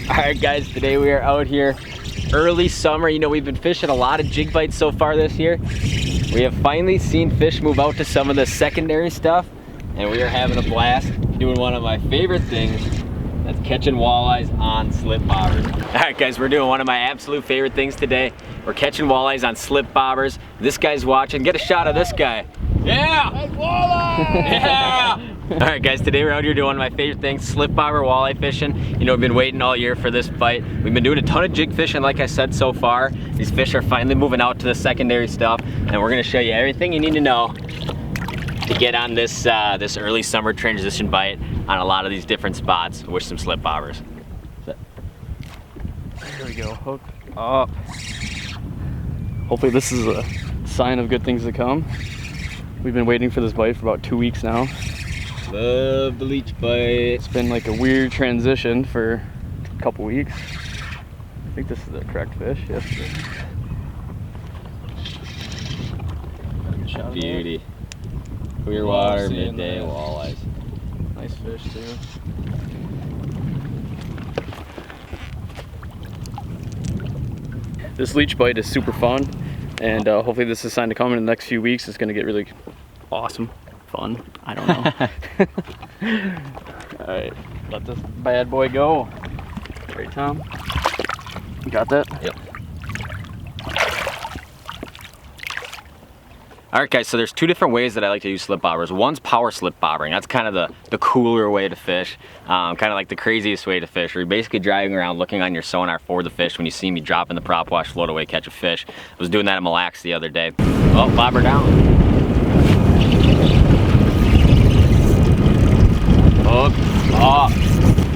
Alright guys, today we are out here early summer. You know, we've been fishing a lot of jig bites so far this year. We have finally seen fish move out to some of the secondary stuff, and we are having a blast doing one of my favorite things. That's catching walleyes on slip bobbers. Alright guys, we're doing one of my absolute favorite things today. We're catching walleyes on slip bobbers. This guy's watching. Get a shot of this guy. Yeah! Nice walleye! Yeah! Alright guys, today we're out here doing one of my favorite things, slip bobber walleye fishing. You know, we've been waiting all year for this bite. We've been doing a ton of jig fishing, like I said, so far. These fish are finally moving out to the secondary stuff, and we're gonna show you everything you need to know to get on this this early summer transition bite on a lot of these different spots with some slip bobbers. There we go, hook up. Hopefully this is a sign of good things to come. We've been waiting for this bite for about 2 weeks now. Love the leech bite. It's been like a weird transition for a couple weeks. I think this is the correct fish. Yes. Beauty. Clear water, midday walleyes. Nice fish too. This leech bite is super fun, and hopefully this is a sign to come in the next few weeks. It's gonna get really awesome. Fun. I don't know. Alright, let this bad boy go. Right, Tom? You got that? Yep. Alright guys, so there's two different ways that I like to use slip bobbers. One's power slip bobbering. That's kind of the cooler way to fish. Kind of like the craziest way to fish, where you're basically driving around looking on your sonar for the fish. When you see me dropping the prop wash, float away, catch a fish. I was doing that in Mille Lacs the other day. Oh, bobber down. Oh,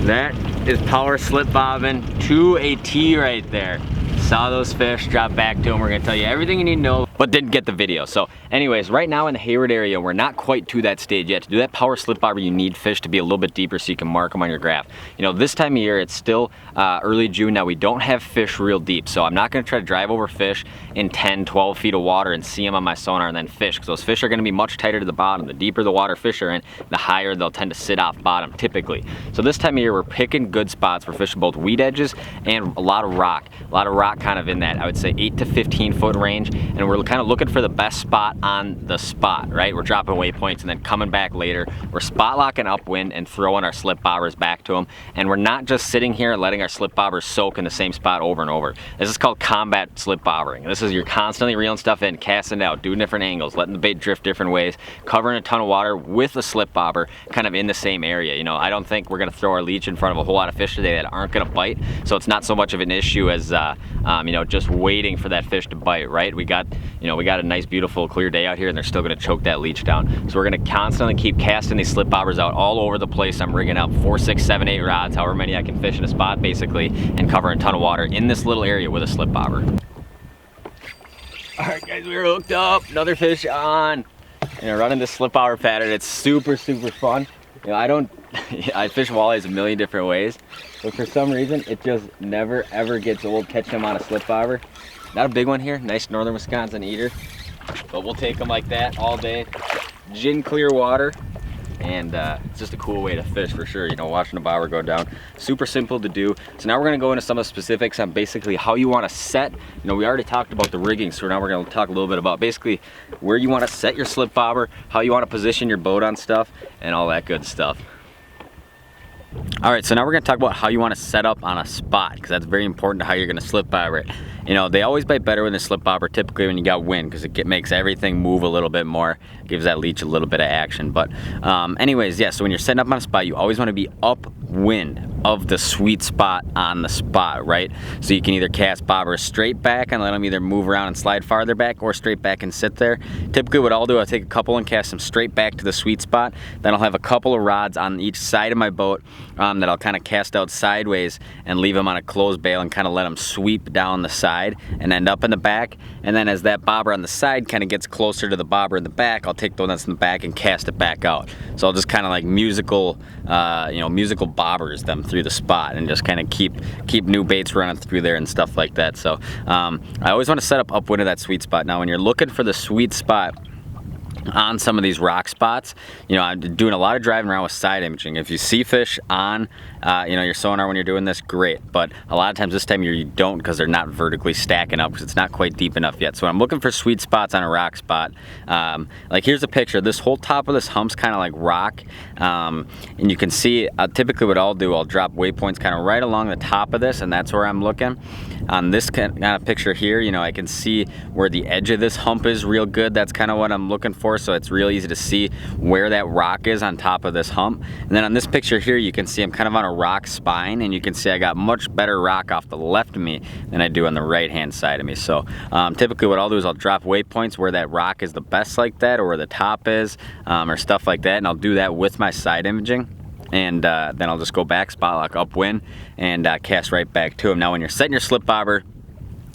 that is power slip bobbing to a T right there. Saw those fish, dropped back to them. We're gonna tell you everything you need to know, but didn't get the video. So anyways, right now in the Hayward area, we're not quite to that stage yet. To do that power slip bobber, you need fish to be a little bit deeper so you can mark them on your graph. You know, this time of year, it's still early June now. We don't have fish real deep, so I'm not gonna try to drive over fish in 10, 12 feet of water and see them on my sonar and then fish, because those fish are gonna be much tighter to the bottom. The deeper the water fish are in, the higher they'll tend to sit off bottom typically. So this time of year, we're picking good spots. We're fishing both weed edges and a lot of rock. A lot of rock kind of in that, I would say 8 to 15 foot range, and we're kind of looking for the best spot on the spot, right? We're dropping waypoints and then coming back later. We're spot locking upwind and throwing our slip bobbers back to them, and we're not just sitting here and letting our slip bobbers soak in the same spot over and over. This is called combat slip bobbering. This is you're constantly reeling stuff in, casting it out, doing different angles, letting the bait drift different ways, covering a ton of water with a slip bobber kind of in the same area. You know, I don't think we're gonna throw our leech in front of a whole lot of fish today that aren't gonna bite, so it's not so much of an issue as you know, just waiting for that fish to bite, right? We got a nice beautiful clear day out here, and they're still gonna choke that leech down. So we're gonna constantly keep casting these slip bobbers out all over the place. I'm rigging up 4, 6, 7, 8 rods, however many I can fish in a spot basically, and covering a ton of water in this little area with a slip bobber. All right guys, we're hooked up, another fish on. And running this slip bobber pattern, it's super, super fun. You know, I fish walleyes a million different ways, but for some reason, it just never ever gets old catching them on a slip bobber. Not a big one here, nice northern Wisconsin eater, but we'll take them like that all day. Gin clear water, and it's just a cool way to fish for sure, you know, watching the bobber go down. Super simple to do. So now we're gonna go into some of the specifics on basically how you wanna set. You know, we already talked about the rigging, so now we're gonna talk a little bit about basically where you wanna set your slip bobber, how you wanna position your boat on stuff, and all that good stuff. All right, so now we're gonna talk about how you wanna set up on a spot, because that's very important to how you're gonna slip bobber it. You know, they always bite better when they slip bobber, typically when you got wind, because it makes everything move a little bit more, gives that leech a little bit of action. But anyways, yeah, so when you're setting up on a spot, you always wanna be upwind of the sweet spot on the spot, right? So you can either cast bobbers straight back and let them either move around and slide farther back, or straight back and sit there. Typically what I'll do, I'll take a couple and cast them straight back to the sweet spot. Then I'll have a couple of rods on each side of my boat that I'll kind of cast out sideways and leave them on a closed bail and kind of let them sweep down the side and end up in the back. And then as that bobber on the side kind of gets closer to the bobber in the back, I'll take the one that's in the back and cast it back out. So I'll just kind of like musical bobbers them through the spot and just kind of keep new baits running through there and stuff like that. So I always want to set up upwind of that sweet spot. Now when you're looking for the sweet spot, on some of these rock spots. You know, I'm doing a lot of driving around with side imaging. If you see fish on you know, your sonar when you're doing this, great, but a lot of times this time of year you don't, because they're not vertically stacking up, because it's not quite deep enough yet. So I'm looking for sweet spots on a rock spot. Like here's a picture. This whole top of this hump's kind of like rock, and you can see typically what I'll do, I'll drop waypoints kind of right along the top of this, and that's where I'm looking. On this kind of picture here, you know, I can see where the edge of this hump is real good. That's kind of what I'm looking for, so it's real easy to see where that rock is on top of this hump. And then on this picture here, you can see I'm kind of on a rock spine, and you can see I got much better rock off the left of me than I do on the right hand side of me. So typically what I'll do is I'll drop waypoints where that rock is the best like that, or where the top is, or stuff like that, and I'll do that with my side imaging. And then I'll just go back, spot lock upwind, and cast right back to them. Now when you're setting your slip bobber,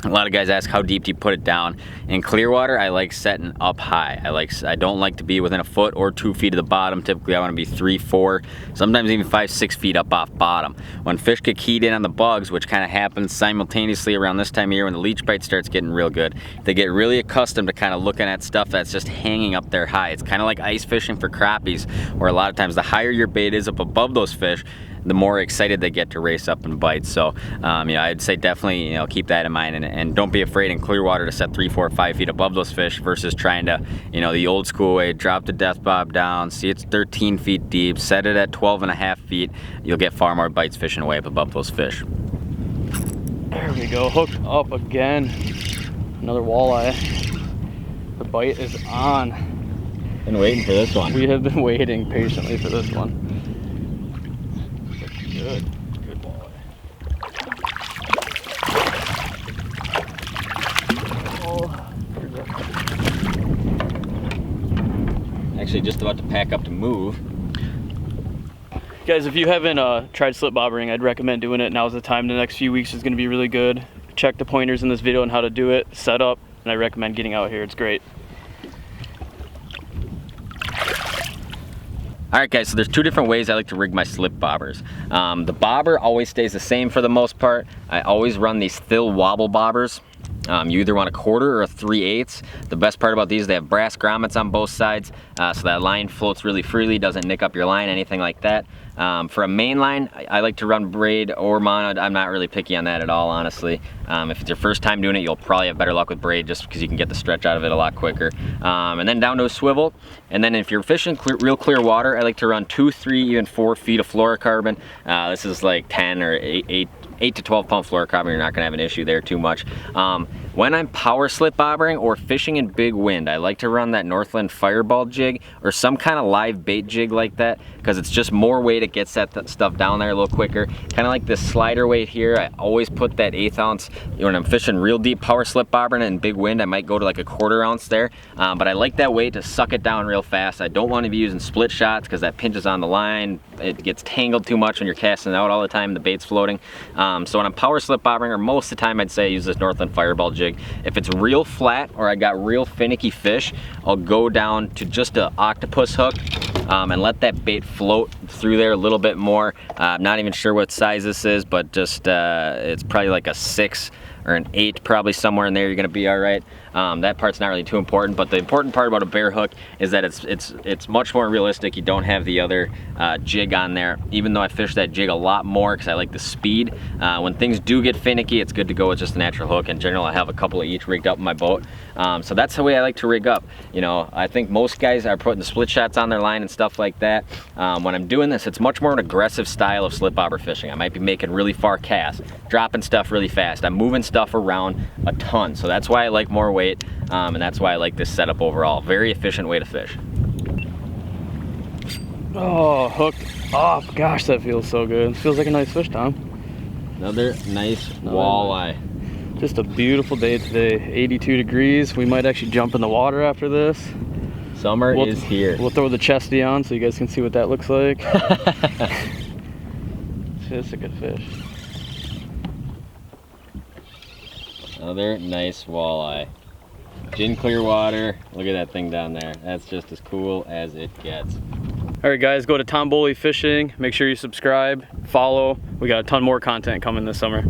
a lot of guys ask how deep do you put it down. In clear water, I like setting up high. I don't like to be within a foot or 2 feet of the bottom. Typically I want to be 3, 4, sometimes even 5, 6 feet up off bottom. When fish get keyed in on the bugs, which kind of happens simultaneously around this time of year when the leech bite starts getting real good, they get really accustomed to kind of looking at stuff that's just hanging up there high. It's kind of like ice fishing for crappies, where a lot of times the higher your bait is up above those fish, the more excited they get to race up and bite. So you know, I'd say definitely, you know, keep that in mind, and don't be afraid in clear water to set 3, 4, 5 feet above those fish versus trying to, you know, the old school way, drop the death bob down, see it's 13 feet deep, set it at 12.5 feet. You'll get far more bites fishing way up above those fish. There we go, hooked up again. Another walleye. The bite is on. Been waiting for this one. We have been waiting patiently for this one. Good walleye. Actually just about to pack up to move. Guys, if you haven't tried slip bobbering, I'd recommend doing it. Now's the time. The next few weeks is going to be really good. Check the pointers in this video on how to do it, set up, and I recommend getting out here. It's great. All right guys, so there's 2 different ways I like to rig my slip bobbers. The bobber always stays the same for the most part. I always run these Thill wobble bobbers. You either want a 1/4 or a 3/8. The best part about these, they have brass grommets on both sides, so that line floats really freely, doesn't nick up your line, anything like that. For a main line, I like to run braid or mono. I'm not really picky on that at all, honestly. If it's your first time doing it, you'll probably have better luck with braid just because you can get the stretch out of it a lot quicker. And then down to a swivel. And then if you're fishing real clear water, I like to run 2, 3, even 4 feet of fluorocarbon. This is like 10 or 8 to 12 pound fluorocarbon. You're not gonna have an issue there too much. When I'm power slip bobbering or fishing in big wind, I like to run that Northland Fireball jig or some kind of live bait jig like that, because it's just more weight. It gets that stuff down there a little quicker. Kind of like this slider weight here. I always put that 1/8 ounce. When I'm fishing real deep power slip bobbering in big wind, I might go to like a 1/4 ounce there. But I like that weight to suck it down real fast. I don't want to be using split shots because that pinches on the line. It gets tangled too much when you're casting out all the time. The bait's floating. So when I'm power slip bobbering, or most of the time, I'd say I use this Northland Fireball jig. If it's real flat or I got real finicky fish, I'll go down to just an octopus hook and let that bait float through there a little bit more. I'm not even sure what size this is, but just it's probably like a 6 or an 8, probably somewhere in there. You're gonna be all right. That part's not really too important, but the important part about a bear hook is that it's much more realistic. You don't have the other jig on there, even though I fish that jig a lot more because I like the speed. When things do get finicky, it's good to go with just a natural hook. In general, I have a couple of each rigged up in my boat. So that's the way I like to rig up. You know, I think most guys are putting the split shots on their line and stuff like that. When I'm doing this, it's much more an aggressive style of slip bobber fishing. I might be making really far casts, dropping stuff really fast. I'm moving stuff around a ton, so that's why I like more weight, and that's why I like this setup overall. Very efficient way to fish. Oh, hooked up. Gosh, that feels so good. It feels like a nice fish, Tom. Another nice walleye. Just a beautiful day today. 82 degrees. We might actually jump in the water after this. Summer is here. We'll throw the chesty on so you guys can see what that looks like. It's a good fish. Another nice walleye. Gin clear water. Look at that thing down there. That's just as cool as it gets. All right, guys, go to Tom Boley Fishing. Make sure you subscribe, follow. We got a ton more content coming this summer.